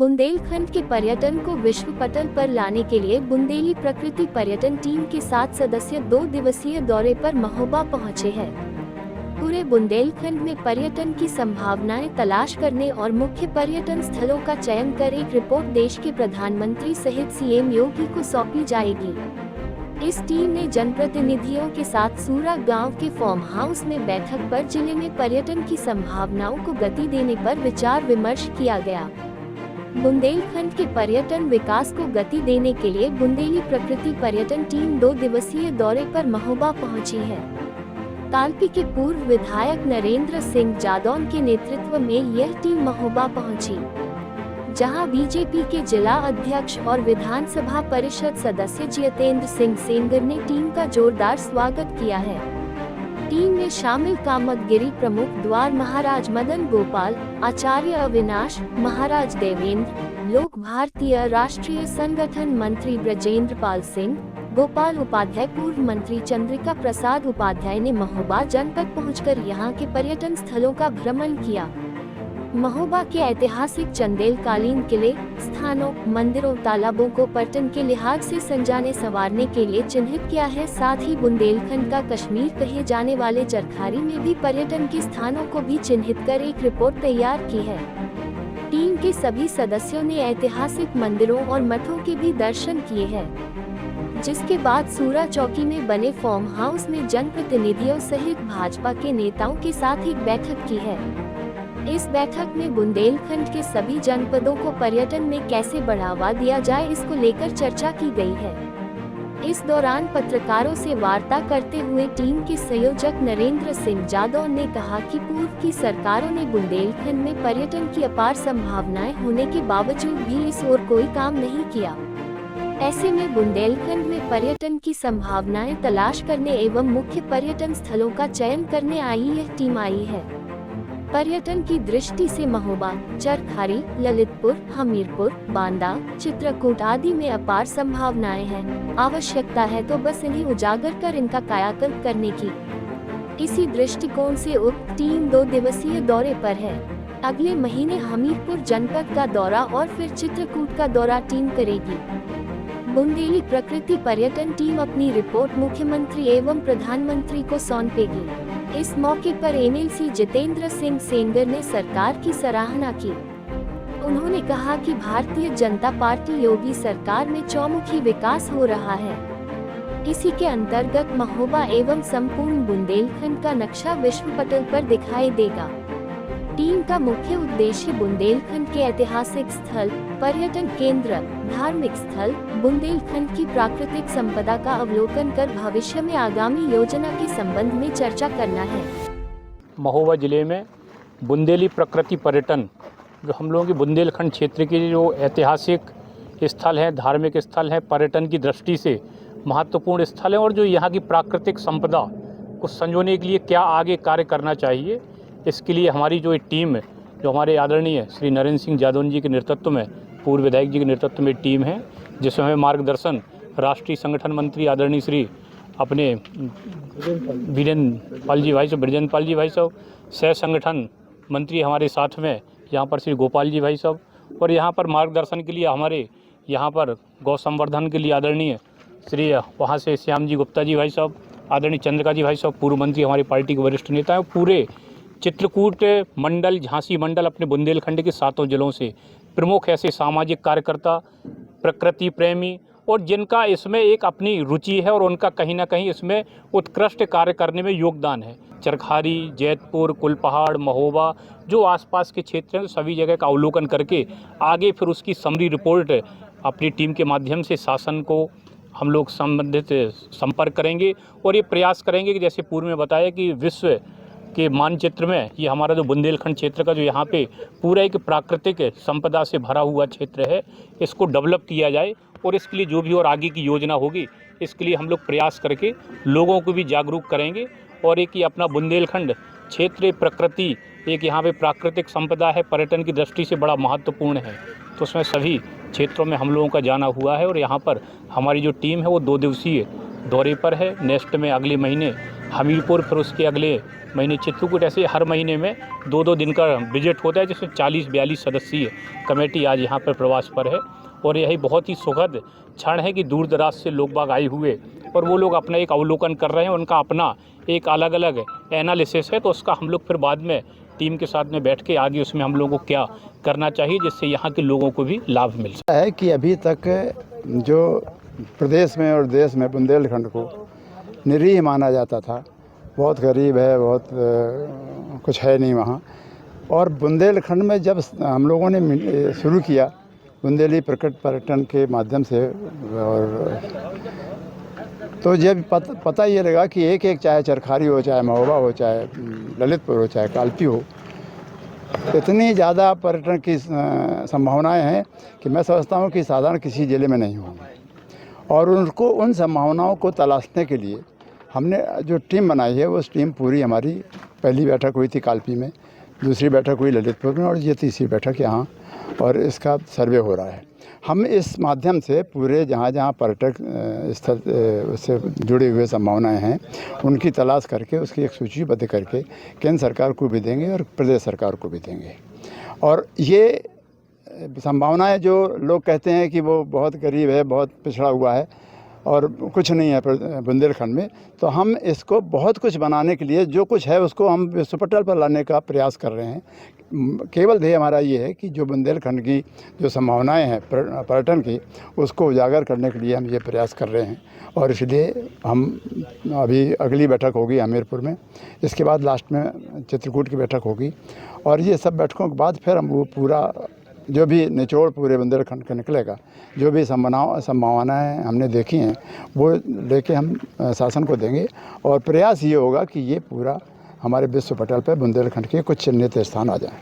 बुंदेलखंड के पर्यटन को विश्व पटल पर लाने के लिए बुंदेली प्रकृति पर्यटन टीम के 7 सदस्य 2 दिवसीय दौरे पर महोबा पहुंचे हैं। पूरे बुंदेलखंड में पर्यटन की संभावनाएं तलाश करने और मुख्य पर्यटन स्थलों का चयन कर एक रिपोर्ट देश के प्रधानमंत्री सहित सीएम योगी को सौंपी जाएगी। इस टीम ने जनप्रतिनिधियों के साथ सूरा गांव के फार्म हाउस में बैठक पर जिले में पर्यटन की संभावनाओं को गति देने पर विचार विमर्श किया गया। बुंदेलखंड के पर्यटन विकास को गति देने के लिए बुंदेली प्रकृति पर्यटन टीम 2 दिवसीय दौरे पर महोबा पहुंची है। कालपी के पूर्व विधायक नरेंद्र सिंह जादौन के नेतृत्व में यह टीम महोबा पहुंची, जहां बीजेपी के जिला अध्यक्ष और विधानसभा परिषद सदस्य जितेंद्र सिंह सेंगर ने टीम का जोरदार स्वागत किया है। टीम में शामिल कामतगिरी प्रमुख द्वार महाराज मदन गोपाल, आचार्य अविनाश, महाराज देवेंद्र, लोक भारतीय राष्ट्रीय संगठन मंत्री ब्रजेंद्र पाल सिंह, गोपाल उपाध्याय, पूर्व मंत्री चंद्रिका प्रसाद उपाध्याय ने महोबा जनपद पहुंचकर यहां के पर्यटन स्थलों का भ्रमण किया। महोबा के ऐतिहासिक चंदेलकालीन किले, स्थानों, मंदिरों, तालाबों को पर्यटन के लिहाज से संजाने संवारने के लिए चिन्हित किया है। साथ ही बुंदेलखंड का कश्मीर कहे जाने वाले चरखारी में भी पर्यटन के स्थानों को भी चिन्हित कर एक रिपोर्ट तैयार की है। टीम के सभी सदस्यों ने ऐतिहासिक मंदिरों और मठों के भी दर्शन किए हैं, जिसके बाद सूरा चौकी में बने फार्म हाउस में जनप्रतिनिधियों सहित भाजपा के नेताओं के साथ एक बैठक की है। इस बैठक में बुंदेलखंड के सभी जनपदों को पर्यटन में कैसे बढ़ावा दिया जाए, इसको लेकर चर्चा की गई है। इस दौरान पत्रकारों से वार्ता करते हुए टीम के संयोजक नरेंद्र सिंह जादौन ने कहा कि पूर्व की सरकारों ने बुंदेलखंड में पर्यटन की अपार संभावनाएं होने के बावजूद भी इस ओर कोई काम नहीं किया। ऐसे में बुंदेलखंड में पर्यटन की संभावनाएं तलाश करने एवं मुख्य पर्यटन स्थलों का चयन करने यह टीम आई है। पर्यटन की दृष्टि से महोबा, चरखारी, ललितपुर, हमीरपुर, बांदा, चित्रकूट आदि में अपार संभावनाएं हैं। आवश्यकता है तो बस इन्हें उजागर कर इनका कायाकल्प करने की। इसी दृष्टिकोण से उक्त टीम 2 दिवसीय दौरे पर है। अगले महीने हमीरपुर जनपद का दौरा और फिर चित्रकूट का दौरा टीम करेगी। बुंदेली प्रकृति पर्यटन टीम अपनी रिपोर्ट मुख्यमंत्री एवं प्रधानमंत्री को सौंपेगी। इस मौके पर एमएलसी जितेंद्र सिंह सेंगर ने सरकार की सराहना की। उन्होंने कहा कि भारतीय जनता पार्टी योगी सरकार में चौमुखी विकास हो रहा है। इसी के अंतर्गत महोबा एवं संपूर्ण बुंदेलखंड का नक्शा विश्व पटल पर दिखाई देगा। टीम का मुख्य उद्देश्य बुंदेलखंड के ऐतिहासिक स्थल, पर्यटन केंद्र, धार्मिक स्थल, बुंदेलखंड की प्राकृतिक संपदा का अवलोकन कर भविष्य में आगामी योजना के संबंध में चर्चा करना है। महोबा जिले में बुंदेली प्रकृति पर्यटन, जो हम लोगों के बुंदेलखंड क्षेत्र के जो ऐतिहासिक स्थल हैं, धार्मिक स्थल हैं, पर्यटन की दृष्टि से महत्वपूर्ण स्थल हैं और जो यहाँ की प्राकृतिक संपदा को संजोने के लिए क्या आगे कार्य करना चाहिए, इसके लिए हमारी जो एक टीम है, जो हमारे आदरणीय श्री नरेंद्र सिंह जादौन जी के नेतृत्व में, पूर्व विधायक जी के नेतृत्व में टीम है, जिसमें हमें मार्गदर्शन राष्ट्रीय संगठन मंत्री आदरणीय श्री अपने वीरेंद्र पाल जी भाई साहब, सह संगठन मंत्री हमारे साथ में यहाँ पर श्री गोपाल जी भाई साहब, और यहाँ पर मार्गदर्शन के लिए हमारे यहाँ पर गौ संवर्धन के लिए आदरणीय श्री वहाँ से श्याम जी गुप्ता जी भाई साहब, आदरणीय चंद्रिका जी भाई साहब, पूर्व मंत्री हमारी पार्टी के वरिष्ठ नेता हैं। पूरे चित्रकूट मंडल, झांसी मंडल, अपने बुंदेलखंड के 7 जिलों से प्रमुख ऐसे सामाजिक कार्यकर्ता, प्रकृति प्रेमी और जिनका इसमें एक अपनी रुचि है और उनका कहीं ना कहीं इसमें उत्कृष्ट कार्य करने में योगदान है। चरखारी, जैतपुर, कुलपहाड़, महोबा, जो आसपास के क्षेत्र हैं, सभी जगह का अवलोकन करके आगे फिर उसकी समरी रिपोर्ट अपनी टीम के माध्यम से शासन को हम लोग संबंधित संपर्क करेंगे और ये प्रयास करेंगे कि जैसे पूर्व में बताया कि विश्व के मानचित्र में ये हमारा जो बुंदेलखंड क्षेत्र का जो यहाँ पे पूरा एक प्राकृतिक संपदा से भरा हुआ क्षेत्र है, इसको डेवलप किया जाए और इसके लिए जो भी और आगे की योजना होगी, इसके लिए हम लोग प्रयास करके लोगों को भी जागरूक करेंगे। और एक ये अपना बुंदेलखंड क्षेत्र प्रकृति, एक यहाँ पे प्राकृतिक संपदा है, पर्यटन की दृष्टि से बड़ा महत्वपूर्ण है, तो उसमें सभी क्षेत्रों में हम लोगों का जाना हुआ है और यहाँ पर हमारी जो टीम है वो 2 दिवसीय दौरे पर है। नेक्स्ट में अगले महीने हमीरपुर, फिर उसके अगले महीने चित्रकूट ऐसे हर महीने में 2-2 दिन का विजिट होता है, जिसमें 40-42 सदस्यीय कमेटी आज यहाँ पर प्रवास पर है। और यही बहुत ही सुखद क्षण है कि दूर दराज से लोग बाग आए हुए और वो लोग अपना एक अवलोकन कर रहे हैं, उनका अपना एक अलग अलग एनालिसिस है। तो उसका हम लोग फिर बाद में टीम के साथ में बैठ के आगे उसमें हम लोगों को क्या करना चाहिए जिससे यहाँ के लोगों को भी लाभ मिल सके। है कि अभी तक जो प्रदेश में और देश में बुंदेलखंड को निरीह माना जाता था, बहुत गरीब है, बहुत कुछ है नहीं वहाँ। और बुंदेलखंड में जब हम लोगों ने शुरू किया बुंदेली प्रकट पर्यटन के माध्यम से, और तो जब पता ये लगा कि एक चाहे चरखारी हो, चाहे महोबा हो, चाहे ललितपुर हो, चाहे कालपी हो, इतनी ज़्यादा पर्यटन की संभावनाएं हैं कि मैं समझता हूँ कि साधारण किसी ज़िले में नहीं होंगी। और उनको उन संभावनाओं को तलाशने के लिए हमने जो टीम बनाई है, उस टीम पूरी हमारी पहली बैठक हुई थी कालपी में, दूसरी बैठक हुई ललितपुर में और ये तीसरी बैठक यहाँ, और इसका सर्वे हो रहा है। हम इस माध्यम से पूरे जहाँ जहाँ पर्यटक स्थल उससे जुड़े हुए संभावनाएं हैं उनकी तलाश करके उसकी एक सूचीबद्ध करके केंद्र सरकार को भी देंगे और प्रदेश सरकार को भी देंगे। और ये संभावनाएं जो लोग कहते हैं कि वो बहुत गरीब है, बहुत पिछड़ा हुआ है और कुछ नहीं है बुंदेलखंड में, तो हम इसको बहुत कुछ बनाने के लिए जो कुछ है उसको हम विश्व पटल पर लाने का प्रयास कर रहे हैं। केवल ध्येय हमारा ये है कि जो बुंदेलखंड की जो संभावनाएं हैं पर्यटन की, उसको उजागर करने के लिए हम ये प्रयास कर रहे हैं। और इसलिए हम अभी अगली बैठक होगी हमीरपुर में, इसके बाद लास्ट में चित्रकूट की बैठक होगी, और ये सब बैठकों के बाद फिर हम वो पूरा जो भी निचोड़ पूरे बुंदेलखंड का निकलेगा, जो भी संभावनाएं हमने देखी हैं वो लेके हम शासन को देंगे। और प्रयास ये होगा कि ये पूरा हमारे विश्व पटल पर बुंदेलखंड के कुछ चिन्हित स्थान आ जाएं।